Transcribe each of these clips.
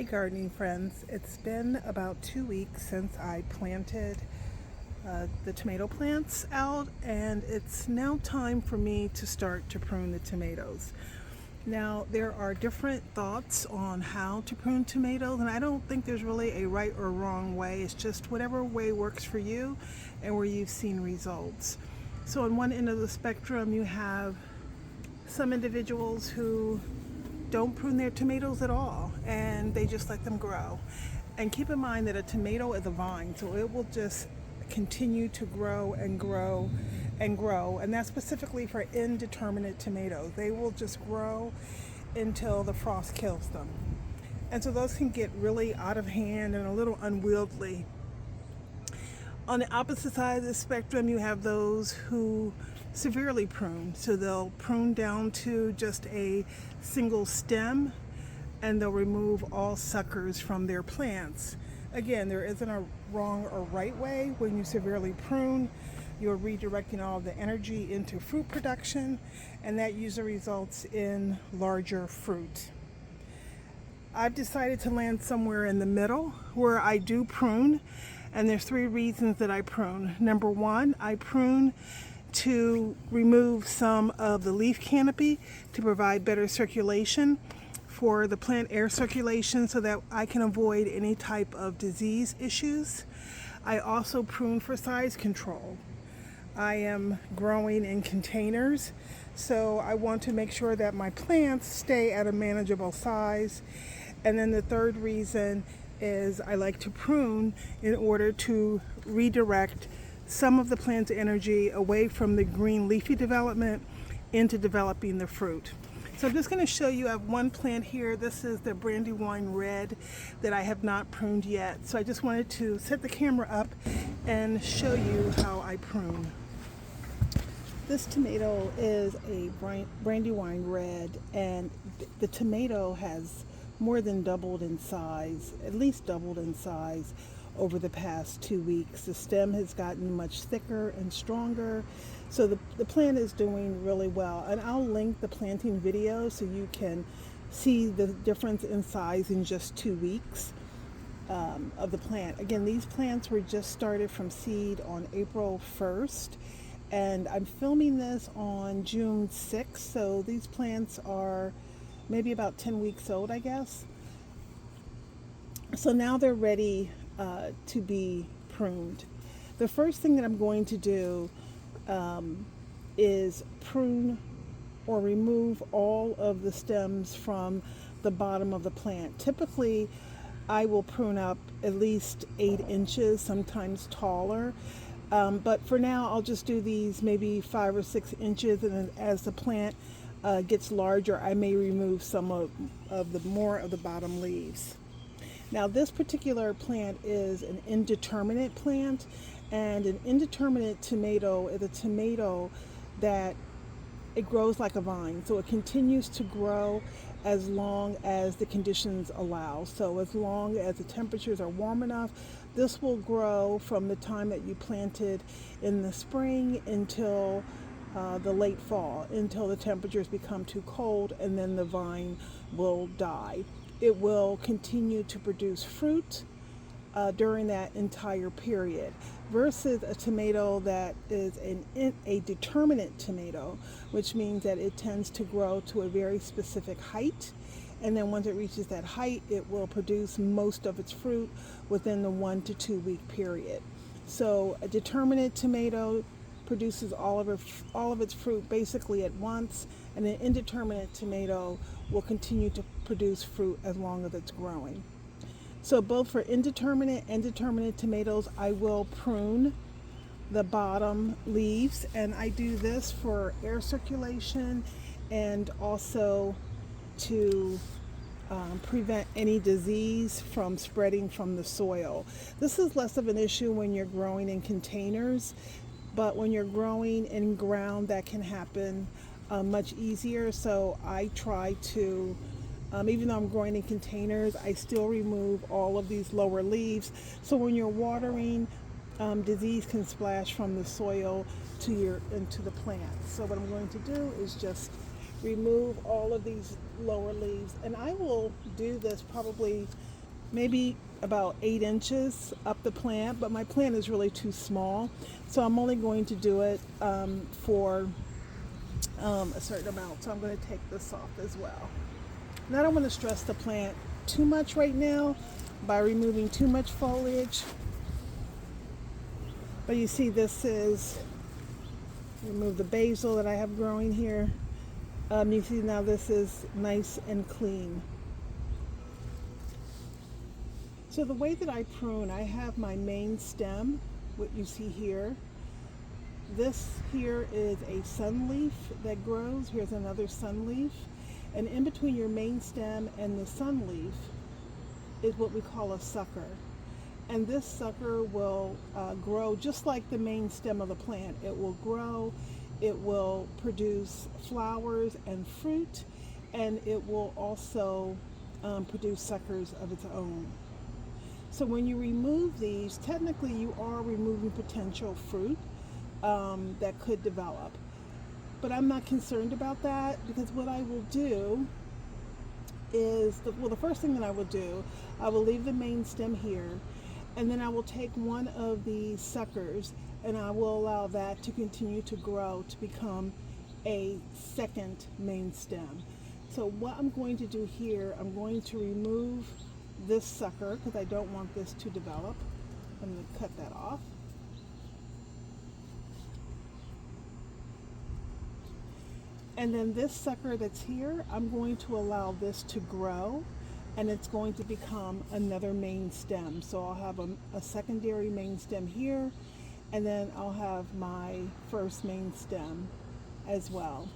Hey gardening friends, it's been about 2 weeks since I planted the tomato plants out, and it's now time for me to start to prune the tomatoes. Now there are different thoughts on how to prune tomatoes, and I don't think there's really a right or wrong way. It's just whatever way works for you and where you've seen results. So on one end of the spectrum you have some individuals who don't prune their tomatoes at all and they just let them grow. And keep in mind that a tomato is a vine, so it will just continue to grow and grow and grow, and that's specifically for indeterminate tomatoes. They will just grow until the frost kills them. And so those can get really out of hand and a little unwieldy. On the opposite side of the spectrum, you have those who severely prune. So they'll prune down to just a single stem and they'll remove all suckers from their plants. Again, there isn't a wrong or right way. When you severely prune, you're redirecting all of the energy into fruit production, and that usually results in larger fruit. I've decided to land somewhere in the middle where I do prune, and there's 3 reasons that I prune. Number one, I prune to remove some of the leaf canopy to provide better circulation for the plant air circulation so that I can avoid any type of disease issues. I also prune for size control. I am growing in containers, so I want to make sure that my plants stay at a manageable size. And then the third reason is I like to prune in order to redirect some of the plant's energy away from the green leafy development into developing the fruit. So I'm just going to show you, I have one plant here. This is the Brandywine Red that I have not pruned yet. So I just wanted to set the camera up and show you how I prune. This tomato is a Brandywine Red, and the tomato has more than doubled in size, at least doubled in size over the past 2 weeks. The stem has gotten much thicker and stronger, so the plant is doing really well. And I'll link the planting video so you can see the difference in size in just 2 weeks of the plant. Again, these plants were just started from seed on April 1st, and I'm filming this on June 6th, so these plants are maybe about 10 weeks old, I guess. So now they're ready to be pruned. The first thing that I'm going to do is prune or remove all of the stems from the bottom of the plant. Typically, I will prune up at least 8 inches, sometimes taller. But for now, I'll just do these maybe 5 or 6 inches, and then as the plant gets larger, I may remove some of the more of the bottom leaves. Now this particular plant is an indeterminate plant, and an indeterminate tomato is a tomato that it grows like a vine. So it continues to grow as long as the conditions allow. So as long as the temperatures are warm enough, this will grow from the time that you planted in the spring until the late fall, until the temperatures become too cold, and then the vine will die. It will continue to produce fruit during that entire period, versus a tomato that is a determinate tomato, which means that it tends to grow to a very specific height, and then once it reaches that height, it will produce most of its fruit within the 1 to 2 week period. So a determinate tomato produces all of its fruit basically at once, and an indeterminate tomato will continue to produce fruit as long as it's growing. So both for indeterminate and determinate tomatoes, I will prune the bottom leaves, and I do this for air circulation and also to prevent any disease from spreading from the soil. This is less of an issue when you're growing in containers, but when you're growing in ground, that can happen much easier. So I try to, even though I'm growing in containers, I still remove all of these lower leaves. So when you're watering, disease can splash from the soil into the plant. So what I'm going to do is just remove all of these lower leaves, and I will do this probably maybe about 8 inches up the plant, but my plant is really too small, so I'm only going to do it for a certain amount. So I'm going to take this off as well. And I don't want to stress the plant too much right now by removing too much foliage. But you see, this is, remove the basil that I have growing here. You see now this is nice and clean. So the way that I prune, I have my main stem, what you see here. This here is a sun leaf that grows. Here's another sun leaf. And in between your main stem and the sun leaf is what we call a sucker. And this sucker will grow just like the main stem of the plant. It will grow, it will produce flowers and fruit, and it will also produce suckers of its own. So when you remove these, technically you are removing potential fruit that could develop. But I'm not concerned about that, because what I will do is, the first thing that I will do, I will leave the main stem here, and then I will take one of the suckers and I will allow that to continue to grow to become a second main stem. So what I'm going to do here, I'm going to remove this sucker because I don't want this to develop. I'm going to cut that off. And then this sucker that's here, I'm going to allow this to grow, and it's going to become another main stem. So I'll have a secondary main stem here, and then I'll have my first main stem as well.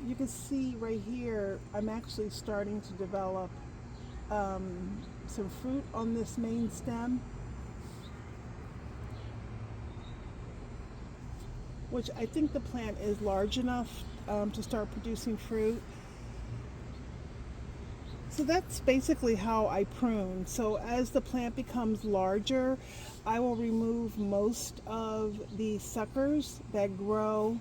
You can see right here, I'm actually starting to develop some fruit on this main stem, which I think the plant is large enough to start producing fruit. So that's basically how I prune. So as the plant becomes larger, I will remove most of the suckers that grow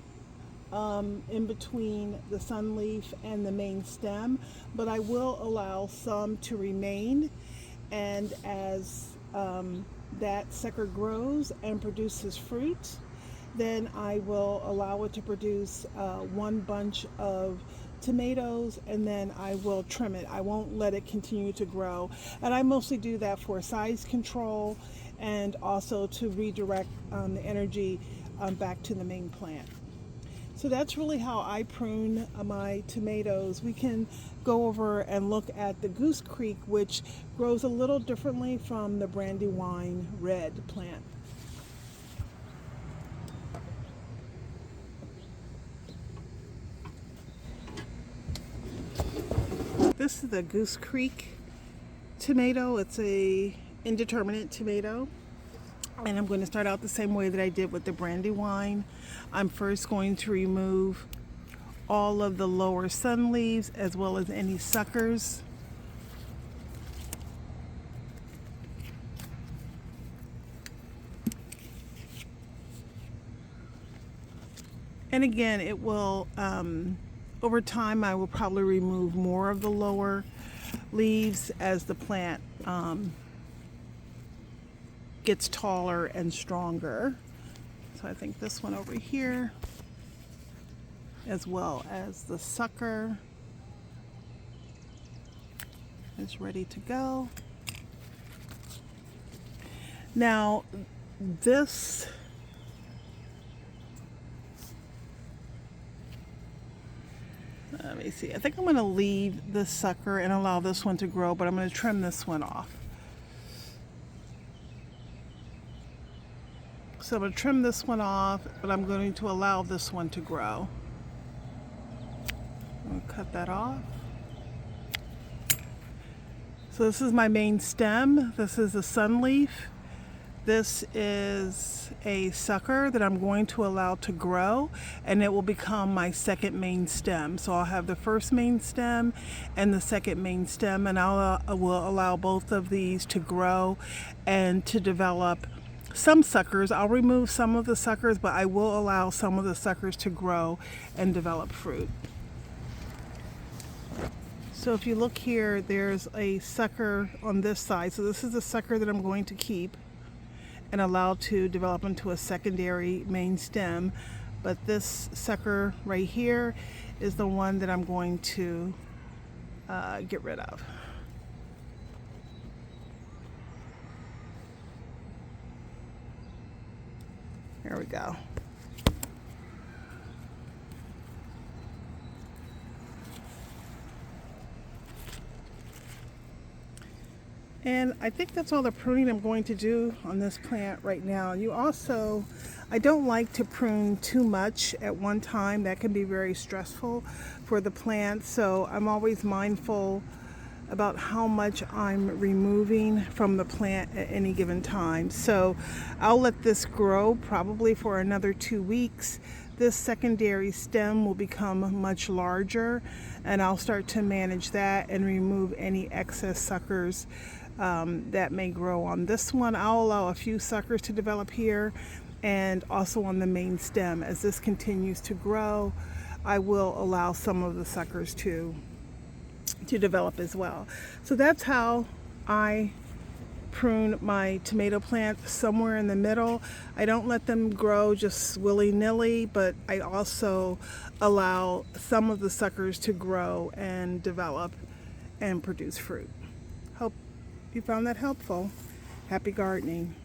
in between the sun leaf and the main stem, but I will allow some to remain, and as that sucker grows and produces fruit, then I will allow it to produce one bunch of tomatoes, and then I will trim it. I won't let it continue to grow, and I mostly do that for size control and also to redirect the energy back to the main plant. So that's really how I prune my tomatoes. We can go over and look at the Goose Creek, which grows a little differently from the Brandywine red plant. This is the Goose Creek tomato. It's a indeterminate tomato. And I'm going to start out the same way that I did with the Brandywine. I'm first going to remove all of the lower sun leaves as well as any suckers. And again, it will, over time, I will probably remove more of the lower leaves as the plant gets taller and stronger. So I think this one over here, as well as the sucker, is ready to go. Now this let me see, I think I'm going to leave this sucker and allow this one to grow, but I'm going to trim this one off. So I'm going to trim this one off, but I'm going to allow this one to grow. I'm going to cut that off. So this is my main stem. This is a sun leaf. This is a sucker that I'm going to allow to grow, and it will become my second main stem. So I'll have the first main stem and the second main stem, and I will allow both of these to grow and to develop some suckers. I'll remove some of the suckers, but I will allow some of the suckers to grow and develop fruit. So if you look here, there's a sucker on this side. So this is the sucker that I'm going to keep and allow to develop into a secondary main stem. But this sucker right here is the one that I'm going to get rid of. There we go. And I think that's all the pruning I'm going to do on this plant right now. I don't like to prune too much at one time. That can be very stressful for the plant. So I'm always mindful about how much I'm removing from the plant at any given time. So I'll let this grow probably for another 2 weeks. This secondary stem will become much larger, and I'll start to manage that and remove any excess suckers that may grow on this one. I'll allow a few suckers to develop here and also on the main stem. As this continues to grow, I will allow some of the suckers to develop as well. So that's how I prune my tomato plant, somewhere in the middle. I don't let them grow just willy-nilly, but I also allow some of the suckers to grow and develop and produce fruit. Hope you found that helpful. Happy gardening.